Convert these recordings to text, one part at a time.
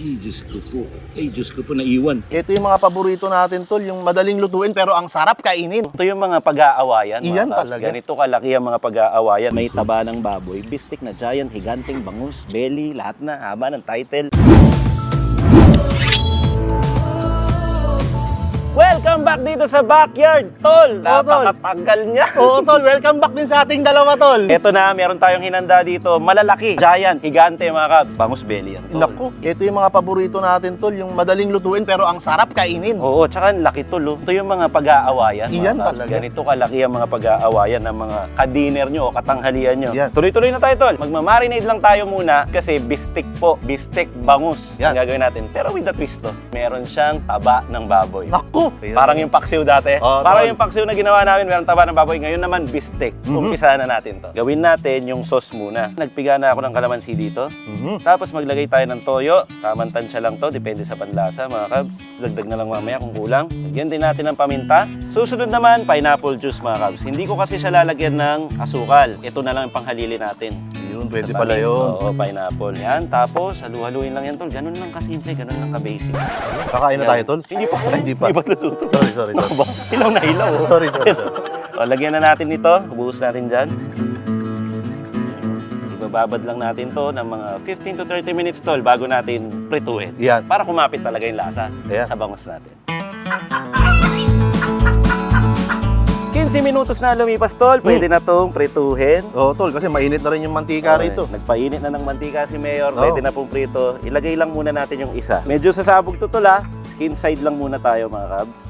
Diyos ko po. Diyos ko po, naiwan. Ito yung mga paborito natin, tol. Yung madaling lutuin pero ang sarap kainin. Ito yung mga pag-aawayan. Iyan mga talaga. Ganito kalaki ang mga pag-aawayan. May taba ng baboy, bistik na giant, higanting, bangus, belly, lahat na. Haba ng title. Welcome back dito sa backyard, tol. Napakatagal niya. Oo, tol. Welcome back din sa ating dalawa, tol. Ito na, meron tayong hinanda dito. Malalaki, giant, higante mga kabs. Bangus belly yan, tol. Naku, ito yung mga paborito natin, tol. Yung madaling lutuin pero ang sarap kainin. Oo, tsaka ang laki tol. Ito yung mga pag-aawayan. Iyan mga kabs. talaga. Ganito kalaki ang mga pag-aawayan ng mga ka-dinner nyo o katanghalian nyo. Yan. Tuloy-tuloy na tayo, tol. Magmamarinade lang tayo muna kasi bistik po. Bistik bangus. Yan. Ang gagawin natin. Pero with the twist, to. Meron siyang taba ng baboy. Naku. Parang yung paksiw dati. Oo, Parang tol. yung paksiw na ginawa namin, meron taba ng baboy. Ngayon naman, bistek. Umpisahan na natin to. Gawin natin yung sauce muna. Nagpiga na ako ng kalamansi dito. Tapos maglagay tayo ng toyo. Tamang tansya lang to, depende sa panlasa mga kabs. Dagdag na lang mamaya kung kulang. Lagyan din natin ng paminta. Susunod naman, pineapple juice mga kabs. Hindi ko kasi siya lalagyan ng asukal. Ito na lang yung panghalili natin. Yun, pwede Sa pala tamis. yun. Oo, pineapple. Yan, tapos halu-haluin lang yan tol. Ganun lang kasimple, ganun lang ka-basic. Kakain na Yan. tayo, tol? Hindi pa. Ay, hindi pa. Hindi pa lututo. Sorry. Hilaw na hilaw. Oh. Sorry. O, lagyan na natin ito. Ubuhos natin dyan. Ibababad lang natin to ng mga 15 to 30 minutes tol bago natin prituhin. Yan. Para kumapit talaga yung lasa Ayan. sa bangus natin. 15 minutos na lumipas tol, pwede na tong prituhin. Oo, tol, kasi mainit na rin yung mantika rito. Nagpainit na ng mantika si Mayor, Oo. pwede na pong prito. Ilagay lang muna natin yung isa. Medyo sasabog to tol ha. Skin side lang muna tayo mga kabs.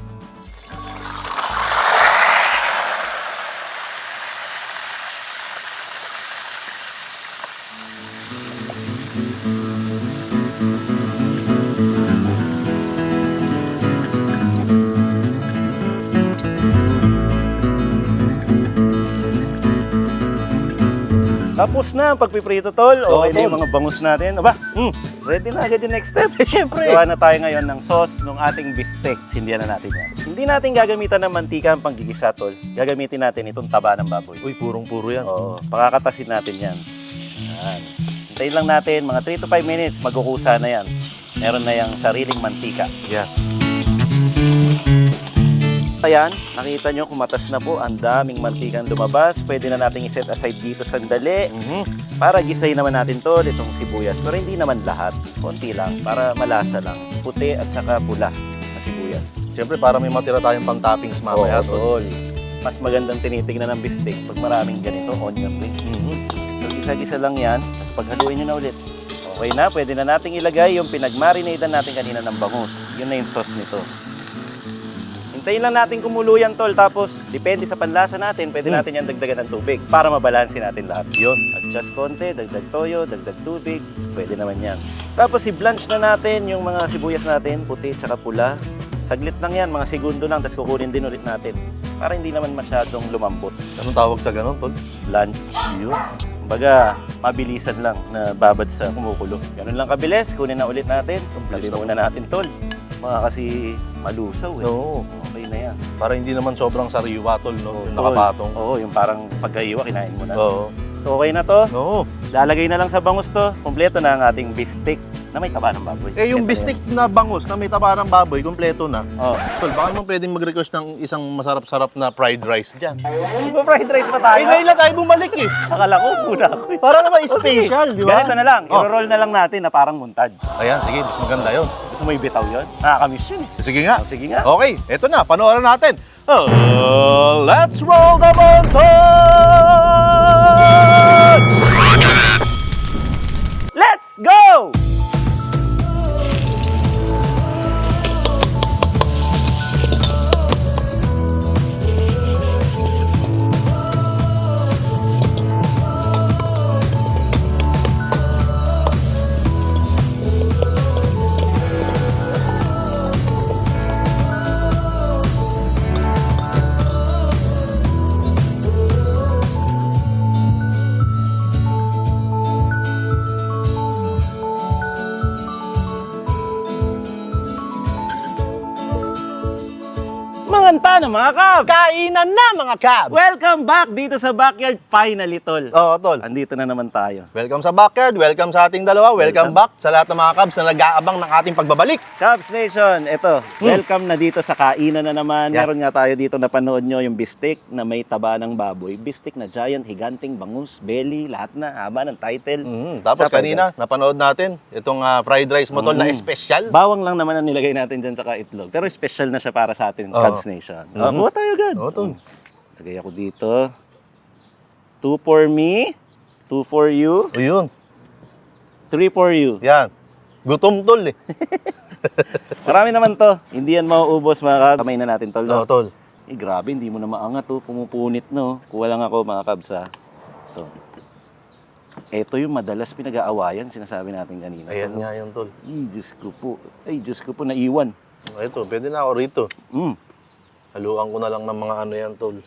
Tapos na ang pagpiprito tol. Oo, Okay na yung tol. mga bangus natin. Aba, ready na agad yung next step. Siyempre. Gawa na tayo ngayon ng sauce ng ating bistek. Sindihan na natin yan. Hindi natin gagamitan ng mantika ang panggigisa tol. Gagamitin natin itong taba ng baboy. Uy, purong-puro yan. Oo, pakakatasin natin yan. Yan. Hintayin lang natin, mga 3 to 5 minutes, magkukusa na yan. Meron na yung sariling mantika. Yeah. Ayan, nakita nyo kumatas na po, ang daming mantikang lumabas. Pwede na nating iset aside dito sandali. Para gisay naman natin to, itong sibuyas. Pero hindi naman lahat, konti lang, para malasa lang. Puti at saka pula na sibuyas. Siyempre, para may matira tayong pang-toppings mamaya, tol. tol. Mas magandang tinitignan ng bistek pag maraming ganito, onion rings. So, gisa-gisa lang yan, tapos paghaluin nyo na ulit. Okay na, pwede na nating ilagay yung pinagmarinadan natin kanina ng bangus. Yun na yung sauce nito. Hintayin lang natin kumulo yan, tol. Tapos, depende sa panlasa natin, pwede natin yan dagdagan ng tubig para mabalansin natin lahat. Yun. Adjust konti, dagdag toyo, dagdag tubig, pwede naman yan. Tapos, i-blanch na natin yung mga sibuyas natin, puti tsaka pula. Saglit lang yan, mga segundo lang, tapos kukunin din ulit natin. Para hindi naman masyadong lumambot. Anong tawag sa ganun, tol? Blanch. Yun. Kumbaga, mabilisan lang na babad sa kumukulo. Ganun lang kabilis, kunin na ulit natin. Tabi muna natin, tol. Mga kasi malusaw eh. Oo. Okay na yan. Para hindi naman sobrang sariwa, tol, no? Yung Tol. nakapatong. Oo, yung parang pagkaiwa, kinain mo na. Oo. Okay na to. Oo. Lalagay na lang sa bangus to. Kompleto na ang ating bistek na may taba ng baboy. Eh, yung Ito bistik na bangus na may taba ng baboy, kompleto na. yan. Oh. Tol, baka mo pwedeng mag-request ng isang masarap-sarap na fried rice dyan. Fried rice pa tayo? Ay, ngayon lang tayo bumalik eh. Akala ko, muna ako. Para naman special, di ba? Ganito na lang. Oh. I-roll na lang natin na parang muntad. Ayan, sige, mas maganda yun. Gusto mo ibitaw yun? Nakakamiss yun eh. Sige nga. Oh, sige nga. Okay, eto na, panoorin natin. Let's roll the montage! Let's go! Banta na mga Cubs! Kainan na mga Cubs! Welcome back dito sa Backyard finally, Tol. Oo, Tol. Andito na naman tayo. Welcome sa Backyard, welcome sa ating dalawa, welcome back sa lahat ng mga Cubs na nag-aabang ng ating pagbabalik. Cubs Nation, eto, welcome na dito sa kainan na naman. Yeah. Meron nga tayo dito napanood nyo yung bistek na may taba ng baboy. Bistek na giant, higanting, bangus, belly, lahat na, haba ng title. Tapos Sa fried kanina, rice. napanood natin itong fried rice mo, Tol, na espesyal. Bawang lang naman ang nilagay natin dyan tsaka itlog. Pero special na siya para sa atin, Cubs Nation. Kuha tayo agad. Oo, Tol. Lagay ako dito. 2 for me, 2 for you, O yun, 3 for you. yan. Gutom, Tol eh. Marami naman to. Hindi yan mauubos mga Cubs. Kamay na natin, Tol. Oo, Tol. Eh, grabe, hindi mo na maangat, oh. Pumupunit, no? Kuha lang ako, mga Cubs, ha. Ito. Ito yung madalas pinag-aawayan, sinasabi natin kanina. Ayan nga yun, Tol. Ay, Diyos ko po. Ay, Diyos ko po, naiwan. Ito, pwede na ako rito. Mm. Haluan ko na lang ng mga ano yan, Tol.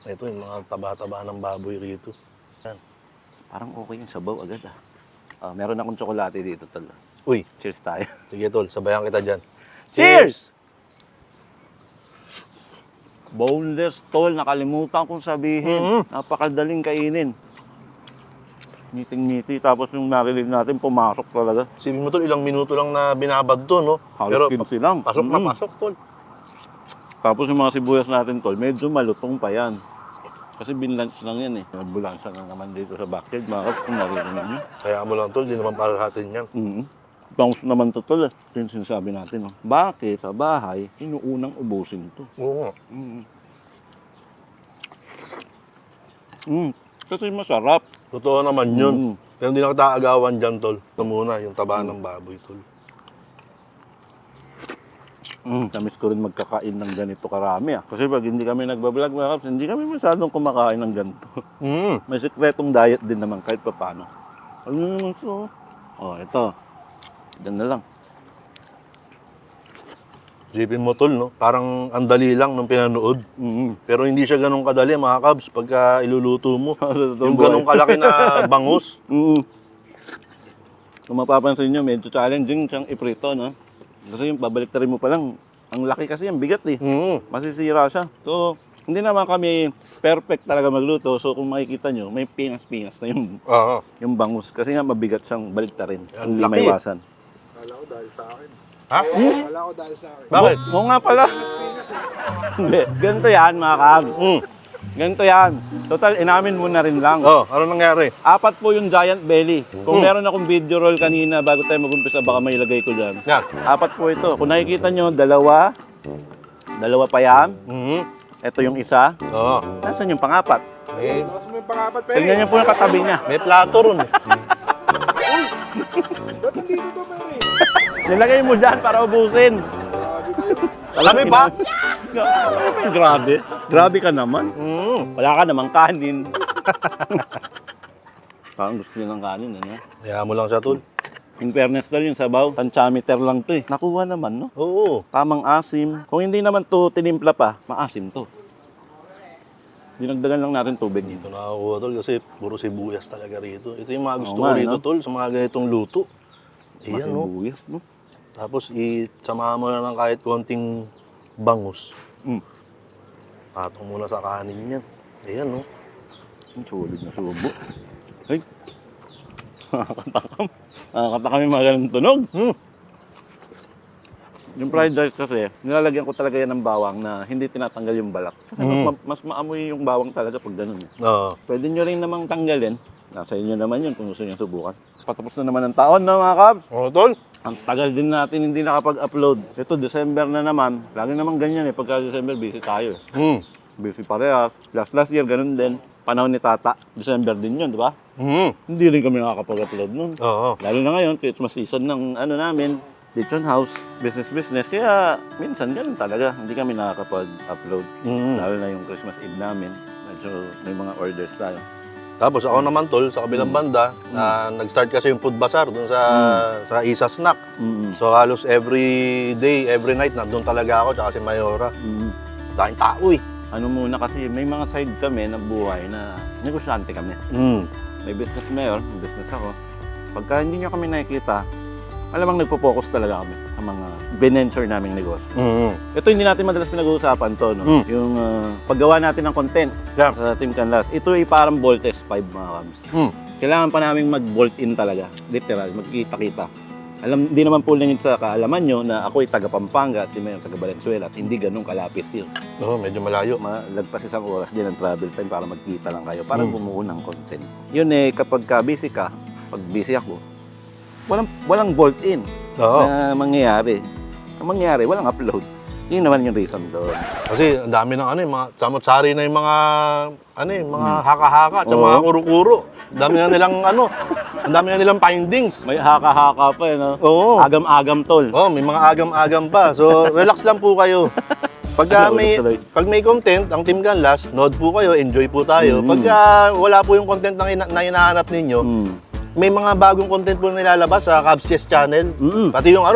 Ito, yung mga taba-taba ng baboy rito. Yan. Parang okay yung sabaw agad, ah. Meron akong tsokolate dito, Tol. Uy, Cheers tayo. sige, Tol. Sabayan kita dyan. Cheers! Boneless, Tol. Nakalimutan kong sabihin. Napakadaling kainin. Ngiting-ngiti. Tapos yung narinig natin, pumasok talaga. Sabi mo, Tol, ilang minuto lang na binabad to, no? Halos 15 lang. Pasok na pasok, Tol. Tapos yung mga sibuyas natin, Tol, medyo malutong pa yan. Kasi binlunch lang yan, eh. Ambulansya na naman dito sa backyard, mga Cubs, kung naririnig nyo. Kaya mo lang, Tol. Di naman para sa atin yan. Bangus naman to, Tol, eh. Ito yung sinasabi natin, oh. Bakit sa bahay, inuunang ubusin to? Oo nga. Kasi masarap. Totoo naman yun. Pero hindi na kita agawan dyan, Tol. Ito muna, yung taba ng baboy, Tol. Tamis ko rin magkakain ng ganito karami, ah. Kasi pag hindi kami nagbablog, mga Cubs, hindi kami masyadong kumakain ng ganito. May sikretong diet din naman kahit pa paano. Ano naman so? Oh, ito. Diyan na lang. Isipin mo, Tol, no? Parang ang dali lang nung pinanood. Pero hindi siya ganun kadali, mga Cubs, pagka iluluto mo. Yung ganun kalaki na bangus. Kung mapapansin nyo, medyo challenging siyang iprito, no? Kasi yung babaliktarin mo pa lang, ang laki kasi, ang bigat eh. Masisira siya. So, hindi naman kami perfect talaga magluto. So, kung makikita nyo, may pingas-pingas na Oo. yung bangus. Kasi nga mabigat siyang baliktarin. Ang Hindi laki. maiwasan. Ha? Bakit? Bakit? Oo nga pala. Hindi, ganito yan mga Cubs. Ganito yan. Total, inamin mo na rin lang. Oh, ano nangyari? 4 po yung giant belly. Kung meron akong video roll kanina bago tayo mag-umpisa, baka may ilagay ko dyan. Yan. 4 po ito. Kung nakikita nyo, dalawa pa yan. Ito yung isa. Oo. Nasaan yung pangapat? May, Tingnan nyo po yung katabi niya. may plato ron eh. Nilagay mo dyan para ubusin. Kami pa? Grabe. Grabe ka naman. Wala ka namang kanin. Parang gusto niya ng kanin, ano? Kaya mo lang siya, Tol. In fairness na yung sabaw, tantiameter lang to eh. Nakuha naman, no? Oo. Tamang asim. Kung hindi naman to tinimpla pa, maasim to. Dinagdagan lang natin tubig dito. Ito nakakuha, Tol, kasi puro sibuyas talaga rito. Ito yung mga gusto Oo ko nga, rito, no? Tol, sa mga ganitong luto. Ayan, no? Masibuyas, no? Tapos, isamahan mo na ng kahit konting bangus. Patong muna sa kanin yan. Ayan, no? Ang sulit na subo. Ay! Nakakatakam. Nakakatakam yung mga ganun tunog. Yung fried rice kasi, nilalagyan ko talaga yan ng bawang na hindi tinatanggal yung balak. Kasi mas maamoy yung bawang talaga pag ganun. Eh. Oo. Pwede nyo rin namang tanggalin. Nasa inyo naman yun kung gusto nyo subukan. Patapos na naman ang taon na mga Cubs. Oo, Tol. Ang tagal din natin hindi nakapag-upload. Ito, December na naman. Lagi naman ganyan eh. Pagka December, busy tayo eh. Busy parehas. Last year, ganun din. Panahon ni Tata. December din yun, di ba? Hindi rin kami nakakapag-upload nun. Oo. Lalo na ngayon, Christmas season ng ano namin, Lechon House, business. Kaya minsan ganun talaga. Hindi kami nakakapag-upload. Lalo na yung Christmas Eve namin. Medyo may mga orders tayo. Tapos ako naman, Tol, sa kabilang banda, nag-start kasi yung food bazaar dun sa Isa Snack. So halos every day, every night, nandun talaga ako, tsaka si Mayora. Daming tao eh. Ano muna kasi, may mga side kami na buhay na negosyante kami. May business mayor, may business ako. Pagka hindi nyo kami nakikita, alamang nagpo-focus talaga kami sa mga venture naming negosyo. Mm-hmm. Ito hindi natin madalas pinag-uusapan to, no? Yung paggawa natin ng content sa Team Canlas. Ito ay parang Voltes 5 mga kams. Kailangan pa namin mag-bolt in talaga. Literal, magkita-kita. Hindi naman po lang sa kaalaman nyo na ako ay taga Pampanga at si Mayor taga Valenzuela at hindi ganun kalapit yun. Oo, medyo malayo. Lagpas isang oras din ang travel time para magkita lang kayo, para bumuo ng content. Yun kapag busy ka, pag busy ako, walang bolt in na mangyayari. Ang mangyayari, walang upload. Yun naman yung reason doon. Kasi ang dami ng mga samot-sari na yung mga mga haka-haka at mga kuro-kuro. Ang dami na nilang findings. May haka-haka pa no? Oo. Agam-agam tol. Oh, may mga agam-agam pa. So, relax lang po kayo. Pag may content, ang Team Canlas, nod po kayo, enjoy po tayo. Pagka wala po yung content na hinahanap ninyo, may mga bagong content po na nilalabas sa Cubs Chess Channel. Pati yung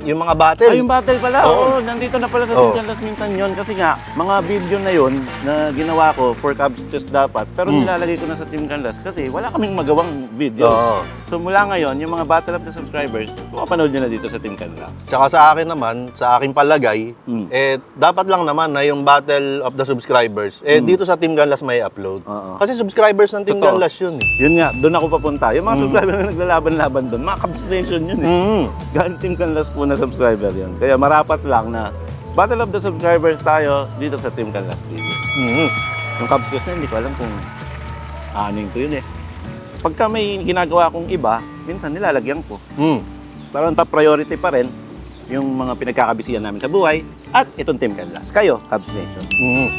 mga battle. Yung battle pala. Oo, nandito na pala sa Team Canlas minsan yun. Kasi nga, mga video na yun na ginawa ko for Cubs Chess dapat. Pero nilalagay ko na sa Team Canlas kasi wala kaming magawang video. So mula ngayon, yung mga Battle of the Subscribers, mapapanood nyo na dito sa Team Canlas. Tsaka sa akin naman, sa aking palagay, dapat lang naman na yung Battle of the Subscribers, dito sa Team Canlas may upload. Kasi subscribers ng Team Canlas yun. Yun nga, doon ako papunta. Yung mga subscriber na naglalaban-laban doon, mga Cubs Nation yun Galing Team Canlas po na subscriber yun. Kaya marapat lang na Battle of the Subscribers tayo dito sa Team Canlas TV. Yung Cubs News na, hindi ko alam kung aning ko yun Pagka may ginagawa kong iba, minsan nilalagyan ko. Parang top priority pa rin yung mga pinagkakabisihan namin sa buhay at itong Team Canlas. Kayo, Cubs Nation.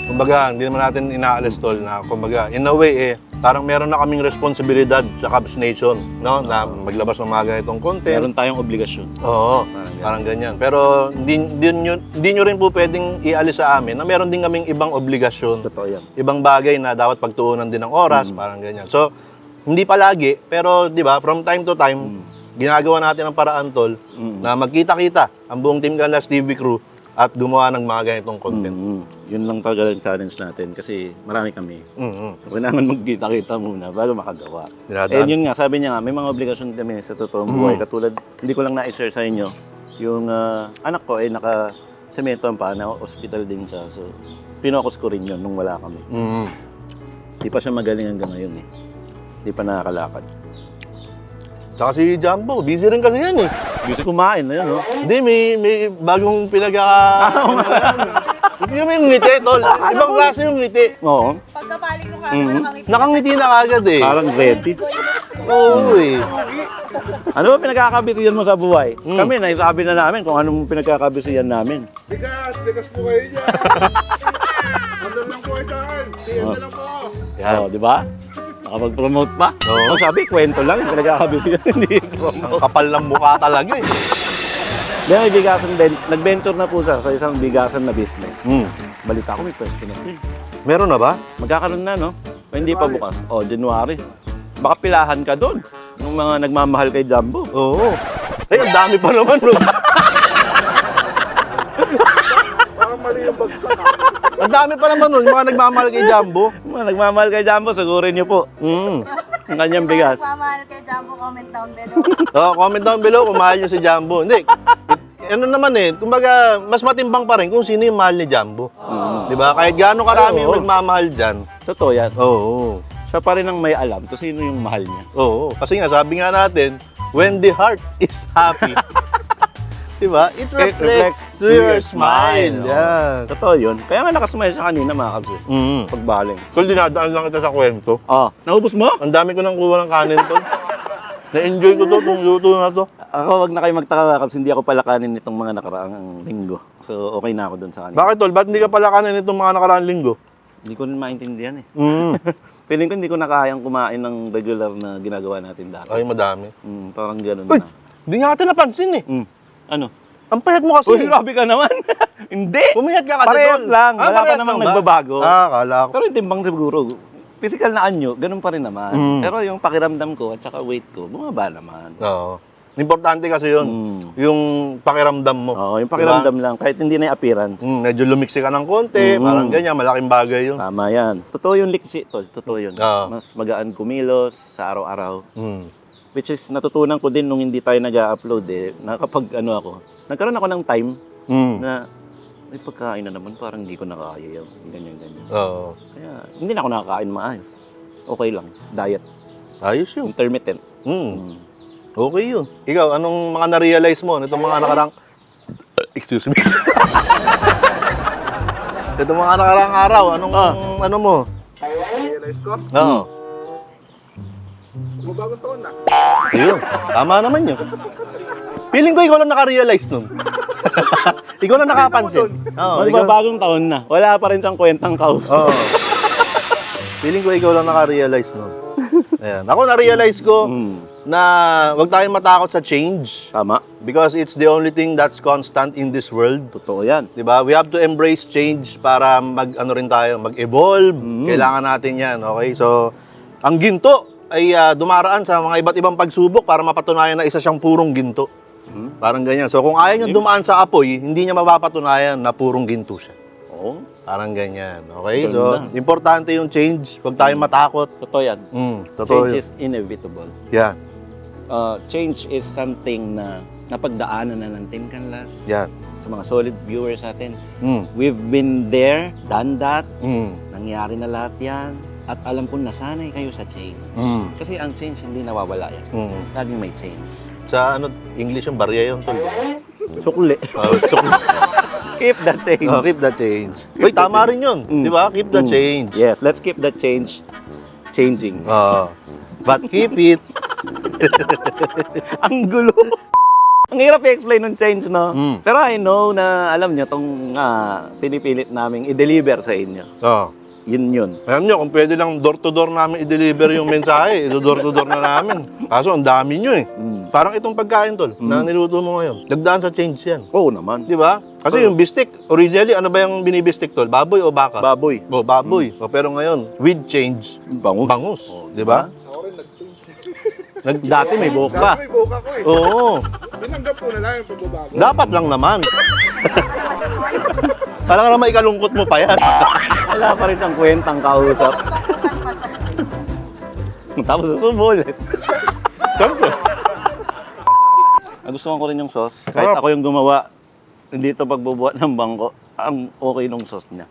Kumbaga, hindi naman natin inaalis tol na kumbaga, in a way parang meron na kaming responsibilidad sa Cubs Nation, no? Na maglabas ng mga ganitong content. Meron tayong obligasyon. Oo, parang ganyan. Pero hindi nyo rin po pwedeng ialis sa amin na meron din kaming ibang obligasyon. Totoo yan. Ibang bagay na dapat pagtuunan din ng oras, parang ganyan. So, hindi palagi, pero di ba, from time to time, ginagawa natin ang paraan tol na magkita-kita ang buong Team Canlas TV crew at gumawa ng mga ganitong content. Yun lang talaga yung challenge natin kasi marami kami. Kailangan magkita-kita muna bago makagawa. And yun nga, sabi niya nga, may mga obligasyon kami sa totoong buhay. Katulad, hindi ko lang na-share sa inyo, yung anak ko ay naka-semento pa, na hospital din siya. So, pinokus ko rin yun nung wala kami. Di pa siya magaling hanggang ngayon Di pa nakakalakad. Tsaka si Jumbo, busy rin kasi yan Busy kumain na yun, no? Hindi, may bagong Hindi naman yung ngiti, tol. Ibang klase yung ngiti. Oo. Pagkabalik ko kagad, Nakangiti na kagad Parang ready. Oo Ano ba pinagkakabisihan mo sa buhay? Kami, naisabi na namin kung anong pinagkakabisihan namin. Bigas po kayo dyan. Mandal lang po kayo sa akin. PM na lang po. Oo, di ba? Nakapag-promote pa. Oo. Sabi, kwento lang. Pinagkakabisihan, hindi promote. Ang kapal ng mukha talaga Then may bigasan din. Nag-venture na po siya sa isang bigasan na business. Balita ko may pwesto na siya. Meron na ba? Magkakaroon na, no? O, hindi pa bukas. O, January. Baka pilahan ka doon. Yung mga nagmamahal kay Jumbo. Oo. Ang dami pa naman, no? Parang mali yung bagsak. Ang dami pa naman nun, yung mga nagmamahal kay Jumbo. Yung mga nagmamahal kay Jumbo, sagurin niyo po. Ang kanyang bigas. Mamahal kay Jumbo, comment down below. Comment down below kung mahal nyo si Jumbo. Hindi. Ano naman kumbaga, mas matimbang pa rin kung sino yung mahal ni Jumbo. Di ba? Kahit gaano karami yung nagmamahal dyan. Totoo yan. Oo. Siya pa rin ang may alam kung sino yung mahal niya. Oo. Kasi nga, sabi nga natin, when the heart is happy, di ba? It reflects through your smile. Yan. Totoo yun. Kaya nga nakasmile siya kanina mga kabs. Pagbaling. Tol, dinadaan lang kita sa kwento. Naubos mo? Ang dami ko nang kuha ng kanin, tol. Na-enjoy ko to, itong luto na to. Ako, wag na kayo magtaka kabs. Hindi ako palakanin nitong mga nakaraang linggo. So, okay na ako dun sa kanina. Bakit, tol? Ba't hindi ka pala kanin itong mga nakaraang linggo? Hindi ko rin maintindihan Feeling ko hindi ko na kayang kumain ng regular na ginagawa natin dati. Ay, madami. Parang gano'n Uy, na. hindi nga natin napansin Ano? Ang payat mo kasi. Uy, grabe ka naman. Hindi. Pumiyat ka kasi, Parehas tol. lang. Wala pa parehas namang lang ba? nagbabago. Kala ko. Pero yung timbang siguro, physical na anyo, ganun pa rin naman. Pero yung pakiramdam ko at saka weight ko, bumaba naman. Oo. Importante kasi yun. Yung pakiramdam mo. Oo, yung pakiramdam lang, kahit hindi na yung appearance. Medyo lumiksi ka ng konti, parang ganyan, malaking bagay yun. Tama yan. Totoo yung liksi, tol. Totoo yun. Oo. Mas magaan kumilos sa araw-araw. Which is natutunan ko din nung hindi tayo nag-upload na kapag ako, nagkaroon ako ng time Mm. na may pagkain na naman, parang hindi ko nakakaya yun. Ganyan. Oo. Kaya hindi na ako nakakain maayos. Okay lang. Diet. Ayos yun. Intermittent. Mm. Okay yun. Ikaw, anong mga na-realize mo nitong mga nakarang... Excuse me. Itong mga nakarang araw, anong ano mo? Realize ko, Oo. magbabago taon na. Ayun. Tama naman yun. Feeling ko ikaw lang naka-realize nun. Ikaw lang nakapansin. Oo. Magbabagong taon na. Wala pa rin siyang kwentang kausap. Oo. Feeling ko ikaw lang naka-realize nun. Ayan. Ako na-realize ko na wag tayong matakot sa change Tama. because it's the only thing that's constant in this world. Totoo yan. 'Di ba? We have to embrace change para mag-evolve. Kailangan natin 'yan, okay? So, ang ginto ay dumaraan sa mga iba't ibang pagsubok para mapatunayan na isa siyang purong ginto. Parang ganyan. So, kung ayaw niyo dumaan sa apoy, hindi niya mapapatunayan na purong ginto siya. Oo. Parang ganyan, okay? Ganda. So, importante yung change. Huwag tayong matakot. Totoo yan. Totoo Change yun. is inevitable. Yan, Change is something na napagdaanan na ng Team Canlas. yan. Sa mga solid viewers natin. Mm. We've been there, done that. Mm. Nangyari na lahat yan. At alam kong nasanay kayo sa change. Mm. Kasi ang change hindi nawawala yan. Mm. Laging may change. Sa English yung barya yun, tol. Sukli. So, Keep the change. keep the change. Uy, tama rin yun. Di ba? Keep the change. Yes, let's keep the change changing. But keep it. Ang gulo. Ang hirap i-explain ng change, no? Pero I know na alam nyo, itong pinipilit naming i-deliver sa inyo. Yun. Alam nyo, kung pwede lang door-to-door namin i-deliver yung mensahe, door-to-door na namin. Kaso ang dami nyo eh. Parang itong pagkain, tol, na niluto mo ngayon. Nagdaan sa change yan. Oo naman. Di ba? Kasi yung bistik, originally, ano ba yung binibistik, tol? Baboy o baka? Baboy. Baboy. Pero ngayon, with change, Bangus. bangus. Di ba? Ako rin nag-change. Dati may buhok pa. Dati may buhok ako eh. Oo. Tinanggap ko na lang yung pagbabago. Dapat lang naman. Parang naman ikalungkot mo pa yan. Wala pa rin ang kwentang kausap. Tapos susubulit. Siyempre. Gusto ko rin yung sauce. Kahit ako yung gumawa, hindi ito pagbubuhat ng bangko. Ang okay nung sauce niya.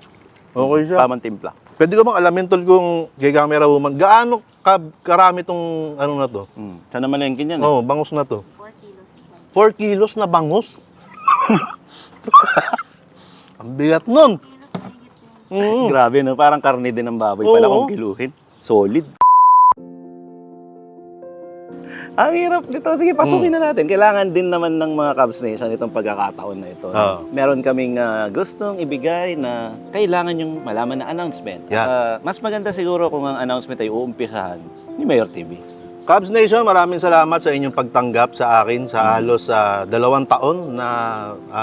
Okay siya. Tamang timpla. Pwede ko bang alamin, tol, kung kay camera woman, gaano karami tong ano na to? Sana malengkin yan. Oh, bangus na to. 4 kilos. 4 kilos na bangus? Ang bigat nun. Grabe, no? Parang karne din ng baboy pala Oo. kung kiluhin. Solid. Ang hirap nito. Sige, pasukin na natin. Kailangan din naman ng mga Cubs Nation itong pagkakataon na ito. Oo. Meron kaming gustong ibigay na kailangan yung malaman na announcement. Yeah. Mas maganda siguro kung ang announcement ay uumpisahan ni Mayor TV. Cubs Nation, maraming salamat sa inyong pagtanggap sa akin sa halos 2 taon na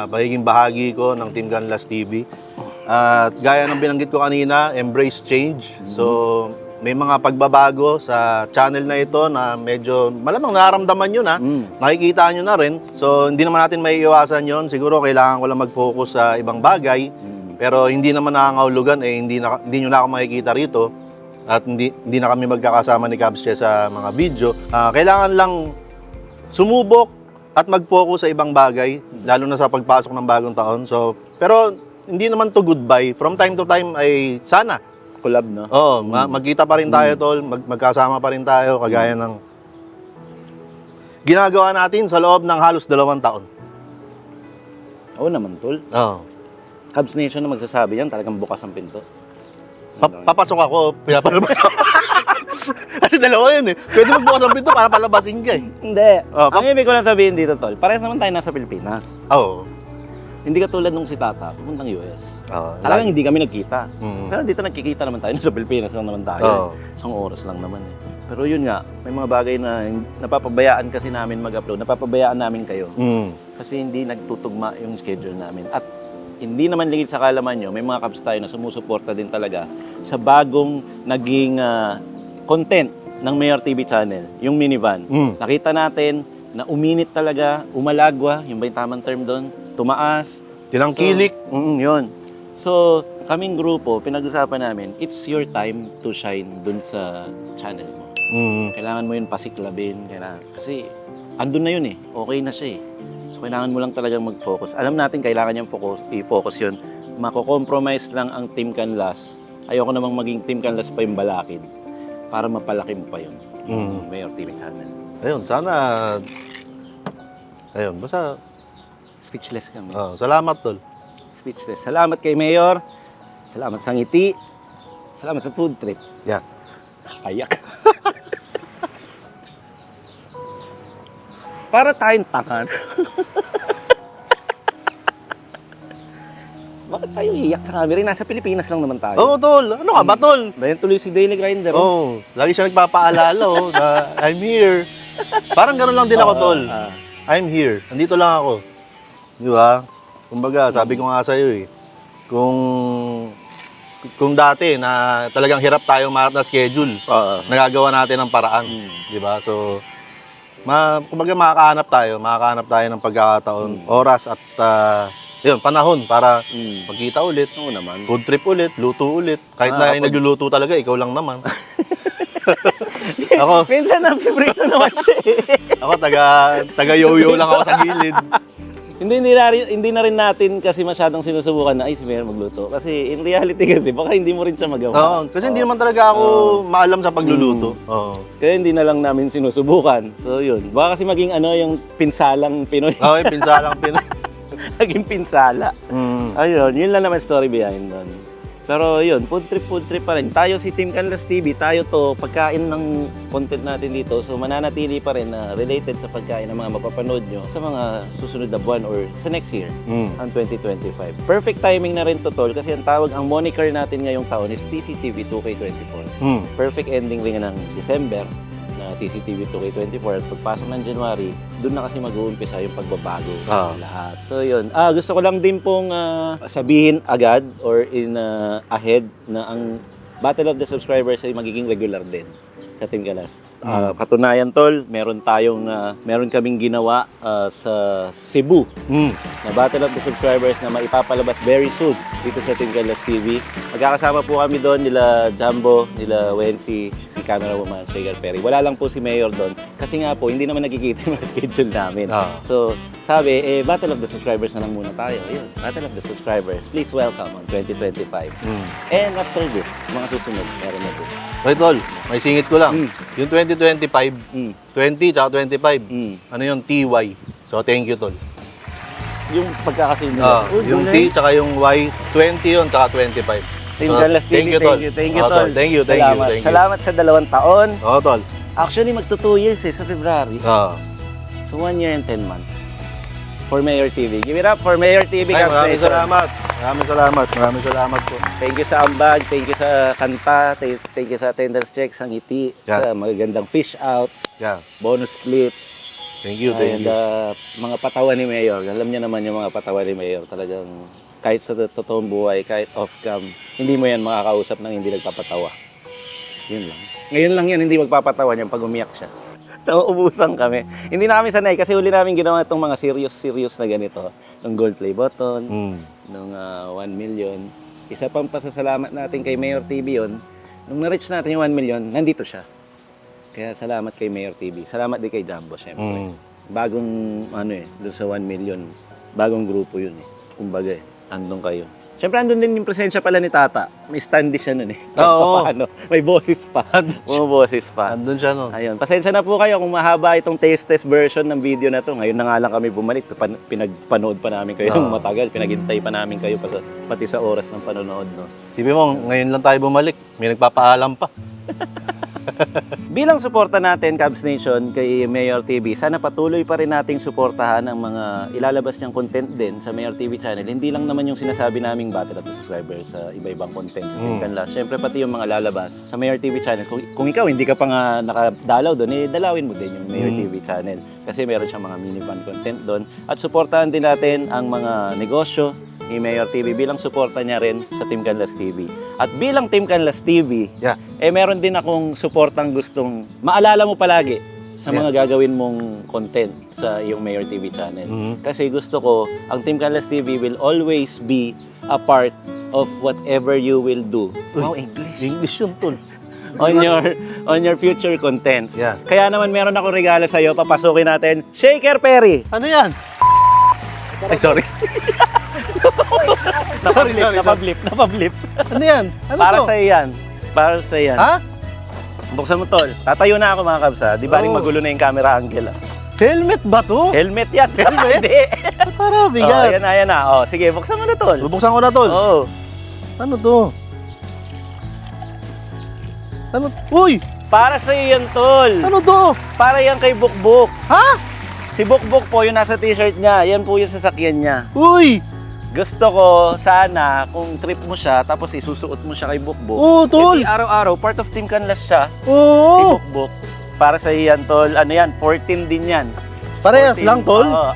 pagiging bahagi ko ng Team Canlas TV. At gaya ng binanggit ko kanina, embrace change. So, may mga pagbabago sa channel na ito na medyo malamang nararamdaman nyo na, nakikita nyo na rin. So, hindi naman natin may iwasan yon. Siguro kailangan ko lang mag-focus sa ibang bagay. Pero hindi naman nakangahulugan, hindi nyo na ako makikita rito. At hindi na kami magkakasama ni Cubs sa mga video. Kailangan lang sumubok at mag-focus sa ibang bagay, lalo na sa pagpasok ng bagong taon. So, pero hindi naman to goodbye. From time to time ay sana. Collab, no? Oo, magkita pa rin tayo, tol. Magkasama pa rin tayo, kagaya ng ginagawa natin sa loob ng halos 2 taon. Oo naman, tol. Oo. Cubs Nation na magsasabi yan, talagang bukas ang pinto. Papasok ako, pinapalabas ako. Kasi dalawa yun eh. Pwede magbukas ang pinto para palabasin ka eh. Hindi. Oh, Ang ibig ko lang sabihin dito, tol, parehas naman tayo nasa Pilipinas. Oo. Hindi ka tulad nung si Tata, pupuntang US. Oo. Talagang hindi kami nagkita. Mm. Pero dito nagkikita naman tayo. Sa Pilipinas lang naman tayo. Oo. Isang oras lang naman eh. Pero yun nga, may mga bagay na napapabayaan kasi namin mag-upload. Napapabayaan namin kayo. Kasi hindi nagtutugma yung schedule namin. At hindi naman ligid sa kalaman nyo, may mga Cubs tayo na sumusuporta din talaga sa bagong naging content ng Mayor TV channel, yung minivan. Nakita natin na uminit talaga, umalagwa, yung ba yung tamang term doon? Tumaas. Tinangkilik. Yun. So, kaming grupo, pinag-usapan namin, it's your time to shine dun sa channel mo. Kailangan mo yun pasiklabin. Kasi, andun na yun eh. Okay na siya eh. So, kailangan mo lang talagang mag-focus. Alam natin, kailangan niyang i-focus yun. Mako-compromise lang ang Team Canlas. Ayoko namang maging Team Canlas pa yung Balakid para mapalaki mo pa yun. Mayor TV channel. Ayun, sana... Ayun, basta... Speechless kami. Salamat, tol. Speechless. Salamat kay Mayor. Salamat sa ngiti. Salamat sa food trip. Yeah. Kayak. Para tayong tangan. Bakit tayo iiyak sa camera? Nasa Pilipinas lang naman tayo. Oo, tol. Ano ka ba, tol? Dahil tuloy si Daily Grinder. Lagi siya nagpapaalala, na I'm here. Parang gano'n lang din ako, tol. I'm here. Nandito lang ako. Di ba? Kumbaga, sabi ko nga sa'yo kung dati na talagang hirap tayong maharap na schedule, nagagawa natin ng paraan. Di ba? So, kumbaga makakahanap tayo ng pagkakataon, oras at panahon para magkita ulit. Oo naman. Food trip ulit, luto ulit. Kahit na yung nagluluto talaga, ikaw lang naman. Ako, Minsan ang favorito naman siya ako taga yo-yo lang ako sa gilid. Hindi na rin natin kasi masyadong sinusubukan na ay si Mayor magluto. Kasi in reality kasi baka hindi mo rin siya magawa. Kasi hindi naman talaga ako maalam sa pagluluto. Kaya hindi na lang namin sinusubukan. So yun. Baka kasi maging yung pinsalang Pinoy. Yung pinsalang Pinoy. Naging pinsala. Ayun, yun lang naman story behind doon. Pero yun, food trip pa rin. Tayo si Team Canlas TV, tayo to, pagkain ng content natin dito. So mananatili pa rin na related sa pagkain ng mga mapapanood nyo sa mga susunod na buwan or sa next year, ang 2025. Perfect timing na rin to, tol, kasi ang moniker natin ngayong taon is TCTV 2K24. Perfect ending rin ng December na TCTV 2K24 at pagpasok ng January, doon na kasi mag-uumpisa yung pagbabago lahat. So yun, gusto ko lang din pong sabihin agad or in ahead na ang Battle of the Subscribers ay magiging regular din sa Team Canlas. Katunayan, tol, meron kaming ginawa sa Cebu na Battle of the Subscribers na maipapalabas very soon dito sa Team Canlas TV. Magkakasama po kami doon, nila Jumbo, nila Wency, si camerawoman, Shaker Perry. Wala lang po si Mayor doon kasi nga po, hindi naman nakikita yung mga schedule namin. So, sabi, Battle of the Subscribers na lang muna tayo. Ayun, Battle of the Subscribers. Please welcome on 2025. And after this, mga susunod, meron na po. Okay, tol, may singit ko lang. Yung 2025, 20 tsaka 25, ano yung TY. So, thank you, tol. Yung pagkakasunod. Yung T tsaka yung Y, 20 yun tsaka 25. Team Canlas TV, thank you, tol. Thank you, tol. Thank you. Salamat sa 2 taon. Oo, tol. Actually, magto 2 years sa February. So, 1 year and 10 months for Mayor TV. Give it up for Mayor TV. Maraming salamat. Maraming salamat po. Thank you sa ambag, thank you sa kanta, thank you sa attendance check, sa ngiti, sa magagandang fish out, bonus clips. Thank you. And mga patawa ni Mayor. Alam niya naman yung mga patawa ni Mayor. Talagang kahit sa totoong buhay, kahit off-cam, hindi mo yan makakausap nang hindi nagpapatawa. Yun lang. Ngayon lang yan, hindi magpapatawa niyan pag umiyak siya. Nauubusan kami. Hindi na kami sanay kasi huli namin ginawa itong mga serious na ganito. Nung gold play button, nung 1 million. Isa pang pasasalamat natin kay Mayor TV yun. Nung na-reach natin yung 1 million, nandito siya. Kaya salamat kay Mayor TV. Salamat din kay Jumbo, syempre. Bagong, doon sa 1 million, bagong grupo yun eh. Kumbaga andun kayo. Siyempre, andun din yung presensya pala ni Tata. May standee siya nun eh. Paano? May boses pa. May boses pa. Andun siya nun. Ayun. Pasensya na po kayo kung mahaba itong taste test version ng video na to. Ngayon na nga lang kami bumalik. Pinagpanood pa namin kayo ng matagal. Pinaghintay pa namin kayo pati sa oras ng panonood. No? Sabi mo, ngayon lang tayo bumalik. May nagpapaalam pa. Bilang suporta natin, Cubs Nation, kay Mayor TV, sana patuloy pa rin nating suportahan ang mga ilalabas niyang content din sa Mayor TV channel. Hindi lang naman yung sinasabi naming Battle of the Subscribers sa iba-ibang content sa Team Canlas. Siyempre pati yung mga lalabas sa Mayor TV channel. Kung ikaw hindi ka pa nga nakadalaw doon, dalawin mo din yung Mayor TV channel. Kasi meron siyang mga mini-fan content doon. At suportahan din natin ang mga negosyo ni Mayor TV bilang suporta niya rin sa Team Canlas TV. At bilang Team Canlas TV, meron din akong suportang gustong maalala mo palagi sa mga gagawin mong content sa iyong Mayor TV channel. Kasi gusto ko, ang Team Canlas TV will always be a part of whatever you will do. Wow, English. English yun, tol. on your future contents. Kaya naman meron ako regalo sa iyo, papasukin natin. Shaker Perry. Ano yan? Ay, sorry. sorry. Napablip. Ano yan? Ano Para to? sa yan. Para sa yan. Ha? Buksan mo, tol. Tatayo na ako, mga kabs, ha? Di ba rin Oo. magulo na yung camera angle, ha? Helmet ba to? Helmet yan. Helmet? Hindi. Ba't para Oh, bigat? yan na. Oh, sige, buksan mo na, tol. Bubuksan ko na, tol. Oo. Ano to? Ano? Uy! Para sa yan, tol. Ano to? Para yan kay Bukbuk. Ha? Si Bukbuk po, yung nasa t-shirt niya, yan po yung sasakyan niya. Uy! Gusto ko, sana, kung trip mo siya, tapos isusuot mo siya kay Bukbuk. Oo, tol. Edi araw-araw, part of Team Canlas siya. Si Oo! Bukbuk. Para sa yan, tol. Ano yan? 14 din yan. Parehas 14. lang, tol. Oo,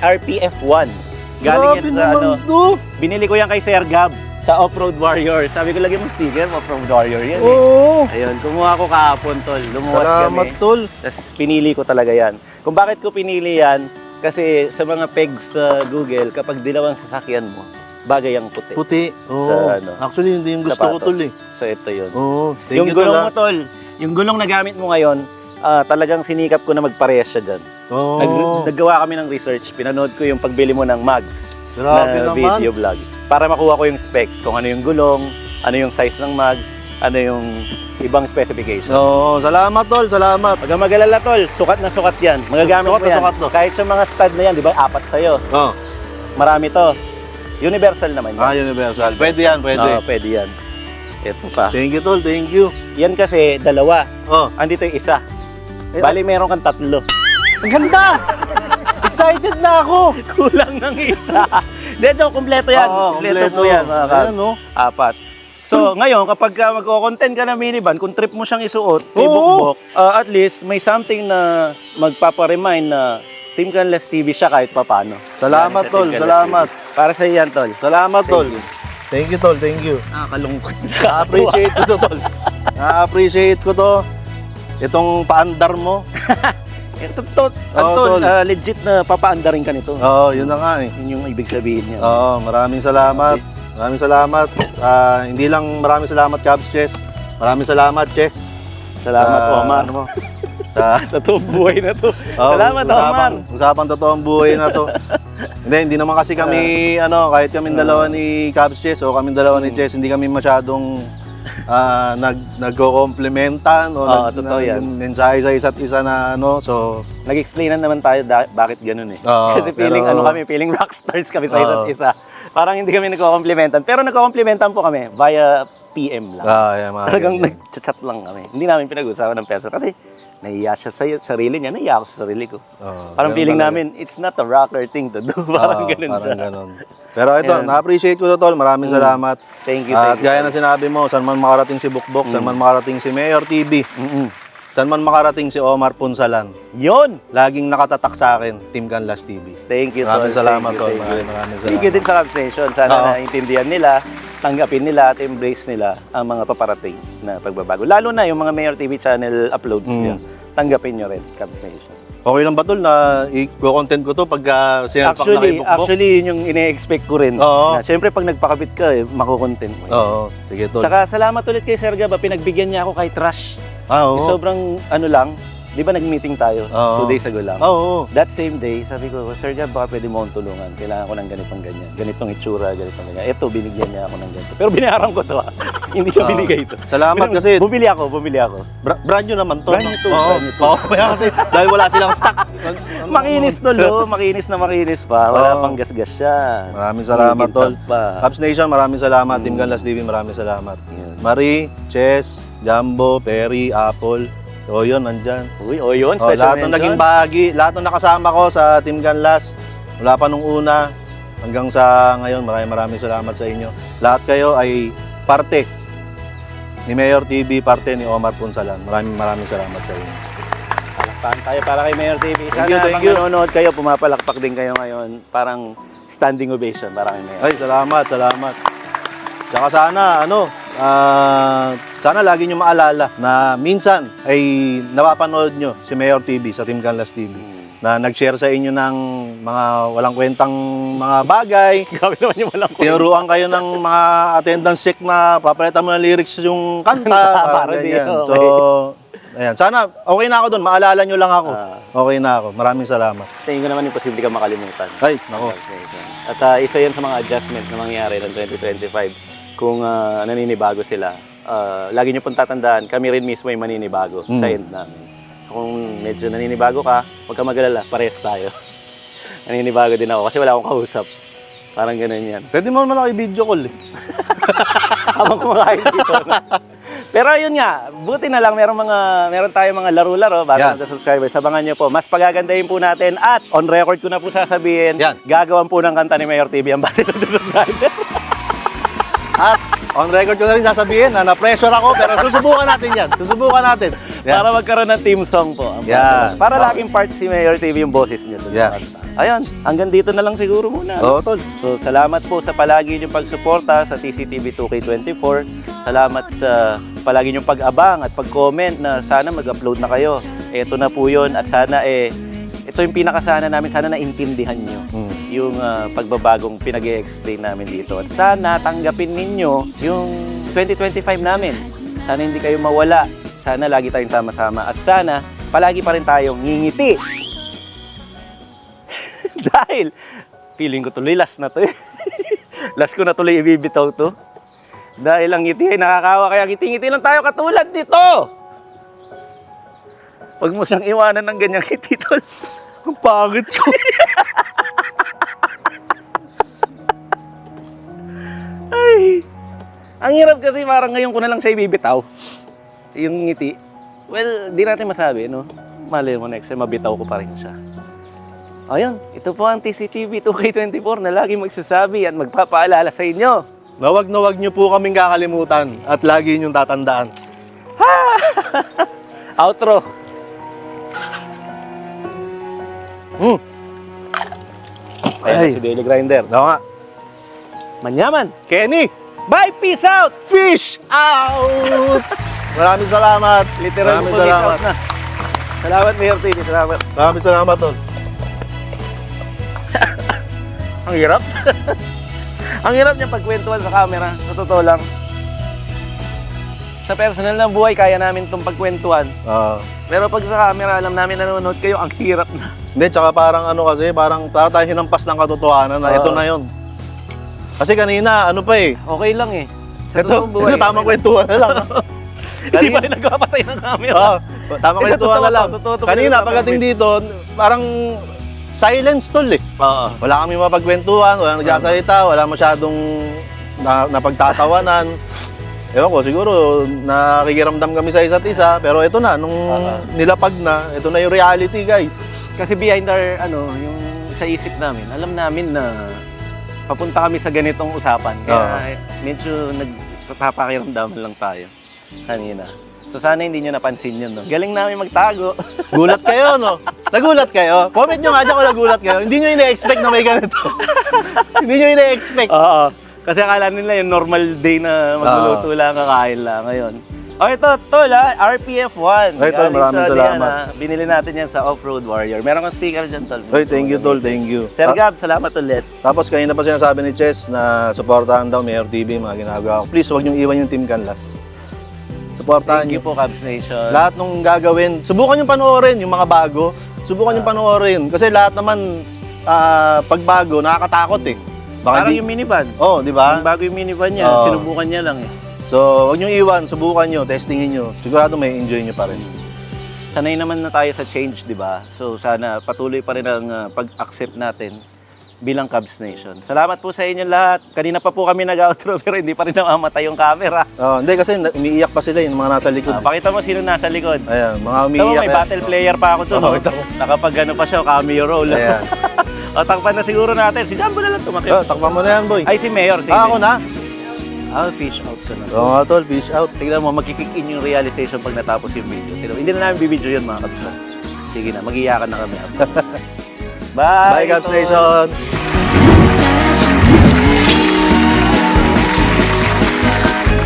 RPF 1. Galing Grabe yan sa ano. naman to. Binili ko yan kay Sir Gab sa Off-Road Warrior. Sabi ko, lagyan mo sticker, Off-Road Warrior yan. Oo. Ayun, kumuha ko kahapon, tol. Lumuwas Salamat, kami. tol. Tapos pinili ko talaga yan. Kung bakit ko pinili yan, kasi sa mga pegs sa Google, kapag dilawang sasakyan mo, bagay ang puti. Puti. Oo. Sa ano? Actually, hindi yung gusto ko, Sapatos. tol eh. So ito yun. Oo. Thank Yung you, tol. gulong ah. mo, tol, yung gulong na gamit mo ngayon, talagang sinikap ko na magparehas siya dyan. Oo. Naggawa kami ng research, pinanood ko yung pagbili mo ng mags Grabe na naman. video vlog. Para makuha ko yung specs, kung ano yung gulong, ano yung size ng mags, ano yung ibang specification. Oo. Salamat, tol. Salamat. Pag mag-alala, tol, sukat na sukat yan. Magagamit Sukat mo na yan. sukat to. Kahit sa mga stud na yan, di ba, 4 sa'yo. Oo. Marami to. Universal naman yan. Universal. Pwede yan, pwede. Oo, pwede yan. Ito pa. Thank you, tol. Thank you. Yan kasi, dalawa. Oh. Andito yung isa. Eh, Bali, meron kang 3. Ang ganda! Excited na ako! Kulang ng isa. Dito, kumpleto yan. Oo, kumpleto po kumpleto. yan, mga kabs. Ayan, no? 4. So, ngayon, kapag magko-content ka ng minivan, kung trip mo siyang isuot, kay Oo. Bukbok, at least may something na magpaparemind na Team Canlas TV siya kahit papano. Salamat, Yan, sa tol. Team Canlas Salamat. TV. Para sa iyan, tol. Salamat, tol. you. Thank you, tol. Thank you. Nakakalungkot. Na-appreciate ko to, tol. Na-appreciate ko to. Itong paandar mo. Ito, Oo, Anton, tol. legit na papaandarin ka nito. Oo, yun na nga eh. Yun yung ibig sabihin niya. Oo, maraming salamat. Maraming salamat. Hindi lang maraming salamat, Cubs Chess. Maraming salamat, Chess. Salamat, Sa- Omar. Ano mo? Sa Sa toong buhay na to. Oo, Salamat, Omar. Usapang totoong buhay na to. Hindi naman kasi kami, kahit kami dalawa ni Cubs Chess o kami dalawa ni Chess, hindi kami masyadong nagko-complementan o Oo, totoo yan. yung mensahe sa isa't isa na so Nag-explainan naman tayo bakit ganun eh. Oo, Kasi feeling pero- feeling rockstars kami sa isa't Oo. isa. Parang hindi kami nagko-complimentan. Pero nagko-complimentan po kami via PM lang. yeah, mga Talagang ganyan. nag-chat lang kami. Hindi namin pinag-usapan ng person kasi nahiya siya sa sarili niya, nahiya ako sa sarili ko. Oo, Parang ganun feeling talaga. namin, it's not a rocker thing to do. Parang Oo, ganun parang siya. ganun. Pero ito, Ayan. na-appreciate ko to, tol. Maraming salamat. Thank you, At thank you. gaya na sinabi mo, saan man makarating si Bukbok, saan man makarating si Mayor TV, Mm-mm. saan man makarating si Omar Punsalan, Yun! laging nakatatak sa akin, Team Canlas TV. Thank you, Tol. Maraming salamat, Thank you, Tol. thank you. Maraming Thank you salamat. din sa Cubs Nation. Sana Oo. naintindihan nila, tanggapin nila at embrace nila ang mga paparating na pagbabago. Lalo na yung mga Mayor TV channel uploads niya. Tanggapin nyo rin, Cubs Nation. Okay lang ba, Tol, na i-content ko to pagka sinalpak na kay Bukbok? Actually, yun yung ine-expect ko rin. Oo. Na, Siyempre, pag nagpakabit ka, makukontent mo. Oo, sige, Tol. Tsaka salamat ulit kay Sir Gab, pinagbigyan niya ako kahit rush. Oo. Sobrang ano lang, di ba nag-meeting tayo Oo. 2 days ago lang? Oo. That same day, sabi ko, Sir Gab, baka pwede mo akong tulungan. Kailangan ko ng ganitong ganyan. Ganitong itsura, ganitong ganyan. Ito, binigyan niya ako ng ganito. Pero binayaran ko to, ha? Hindi ko Oo. binigay ito. Salamat Pero kasi Bumili ako. brand new naman to. Brand new to, Oo. brand new to. Oo, kaya kasi dahil wala silang stock. Makinis to, lo. Makinis pa. Wala Oo. pang gasgas siya. Maraming salamat, Tol. May pa. Cubs Nation, maraming salamat. Team Canlas TV, maraming salamat. Yan. Marie, Chess, Jumbo, Perry, Apple. So yun, nandyan. Uy, o yun, Oh, special lahat ng mention. naging bahagi, lahat ng nakasama ko sa Team Canlas, mula pa nung una hanggang sa ngayon, maraming salamat sa inyo. Lahat kayo ay parte ni Mayor TV, parte ni Omar Punsalan. Maraming salamat sa inyo. Palakpakan tayo para kay Mayor TV. Sana Thank you, thank pag you. nanonood kayo, pumapalakpak din kayo ngayon. Parang standing ovation para kay Mayor. Ay, salamat. Tsaka sana, sana lagi nyo maalala na minsan ay napapanood nyo si Mayor TV sa Team Canlas TV na nag-share sa inyo ng mga walang kwentang mga bagay. Grabe naman yung walang kwenta. Tinuruan kayo ng mga attendance check na papalitan mo ng lyrics yung kanta. Para parang di, ganyan. okay. So, Ayan. Sana, okay na ako doon. Maalala nyo lang ako. Okay na ako. Maraming salamat. Tingin ko naman imposible ka makalimutan. Ay, nako. At isa yan sa mga adjustment na mangyayari ng 2025. Kung naninibago sila, lagi nyo pong tatandaan, kami rin mismo yung maninibago sa end namin. So, kung medyo naninibago ka, huwag ka mag-alala, parehas tayo. Naninibago din ako kasi wala akong kausap. Parang ganun yan. Pwede mo naman ako i-video call eh. Habang kumakain dito. Pero yun nga, buti na lang meron tayong mga laro-laro bago Yan. mga subscribers. Sabangan nyo po. Mas pagagandahin po natin at on record ko na po sasabihin, Yan. gagawan po ng kanta ni Mayor TV ang Battle of the Subscribers. At on record ko na rin sasabihin na na-pressure ako, pero susubukan natin yan. Susubukan natin. Yan. Para magkaroon ng team song po. Ang Yan. Para laging part si Mayor TV yung boses niya. Dun Yan. sa kanta. Ayun, hanggang dito na lang siguro muna. Oo, tol. So, salamat po sa palagi niyong pagsuporta sa TCTV 2K24. Salamat sa palagi niyong pag-abang at pag-comment na sana mag-upload na kayo. Ito na po yun at sana ito yung pinakasana namin, sana naintindihan niyo yung pagbabagong pinag-e-explain namin dito. At sana tanggapin ninyo yung 2025 namin. Sana hindi kayo mawala. Sana lagi tayong sama-sama. At sana palagi pa rin tayong ngingiti. Dahil, feeling ko tuloy last na to eh. Last ko na tuloy ibibitaw to. Dahil ang ngiti ay nakakawa, kaya ngiti-ngiti lang tayo katulad nito. Huwag mo siyang iwanan ng ganyang ngiti, tol. Ang pangit ko. Ay, ang hirap kasi parang ngayon ko na lang siya ibibitaw. Yung ngiti. Well, di natin masabi, no? Malay mo next time, mabitaw ko pa rin siya. Ayun, ito po ang TCTV 2K24 na lagi magsasabi at magpapaalala sa inyo. Na wag nyo po kaming kakalimutan at lagi nyong tatandaan. Outro. Ayan Ay. si Daily Grinder. Oo nga. Manyaman. Kenny, Bye, peace out! fish out! Maraming salamat. Literal Maraming po, peace salamat. out na. Salamat, Mayor TV. Salamat. Maraming salamat, tol. Ang hirap. Ang hirap niya pagkwentuhan sa camera. Sa totoo lang. Sa personal na buhay, kaya namin itong pagkwentuhan. Pero pag sa camera, alam namin nanonood kayo, ang hirap na. Hindi, tsaka parang ano kasi, parang tayo hinampas ng katotohanan na ito na yon. Kasi kanina, ano pa eh. Okay lang eh. Sa Ito, totoong buhay. tamang kwentuhan na lang. Hindi pa rin nagpapatay ng camera. Oo, tamang Ito, kwentuhan na lang. totoo, Kanina, totoo, pagdating dito, parang silence tol eh. Oo. Wala kami mapagkwentuhan, wala nagsasalita, wala masyadong napagtatawanan. Ewan ko, siguro nakikiramdam kami sa isa't isa, pero ito na, nung nilapag na, ito na yung reality, guys. Kasi behind our, yung sa isip namin, alam namin na papunta kami sa ganitong usapan. Kaya medyo nagpapakiramdaman lang tayo kanina. So sana hindi nyo napansin yun, no? Galing namin magtago. Gulat kayo, no? Nagulat kayo? Comment nyo nga dyan kung nagulat kayo. Hindi nyo ina-expect na may ganito. Hindi nyo ina-expect. Oo. Kasi akala nila yung normal day na magluluto lang, kakain lang. Ngayon. Oh, ito, tol, RPF1. Ay, tol, maraming salamat. Binili natin yan sa Off-Road Warrior. Meron kang sticker dyan, tol. Oy, thank you, tol. Thank you. Sir Gab, salamat ulit. Tapos kanina pa sinasabi ni Chess na supportahan daw Mayor TV, mga ginagawa ko. Please, huwag niyong iwan yung Team Canlas. Supportahan Thank you niyo. po, Cubs Nation. Lahat nung gagawin, subukan yung panoorin, yung mga bago. Subukan yung panoorin. Kasi lahat naman, pag bago, nakakatakot eh. Parang yung minivan. Oh, di ba? Bago yung minivan niya, Oo. sinubukan niya lang eh. So, huwag niyong iwan, subukan niyo, testingin niyo. Sigurado may enjoy niyo pa rin. Sanay naman na tayo sa change, di ba? So sana patuloy pa rin ang pag-accept natin bilang Cubs Nation. Salamat po sa inyo lahat. Kanina pa po kami nag-outro pero hindi pa rin namamatay yung camera. Hindi kasi umiiyak pa sila yung mga nasa likod. Pakita mo sino nasa likod. Ayan, mga Tama, umiiyak. may battle player pa ako doon. Oo, Oh, nakapag pa siya, cameo role. Ayan. O, takpan na siguro natin. Si Jumbo na lang tumakip. Takpan mo na yan, boy. Ay, si Mayor. Si Ako na. Fish out ka na. Oo nga, tol, fish out. Tignan mo, magkikick in yung realization pag natapos yung video. Tignan mo, hindi na namin bibidyo yun, mga Cubs. Sige na, mag-iyakan na kami. Bye! Bye, Cubs Nation!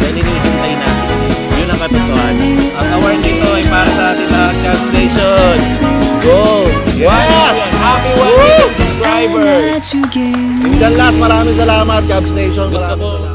Yan hinihintay natin. Yun ang katotohanan. Ang award nito ay para sa ating lahat, Cubs Nation. Go! Yes! Happy 1 million subscribers! Team Canlas, maraming salamat, Cubs Nation. Gusto Maraming ko, salamat.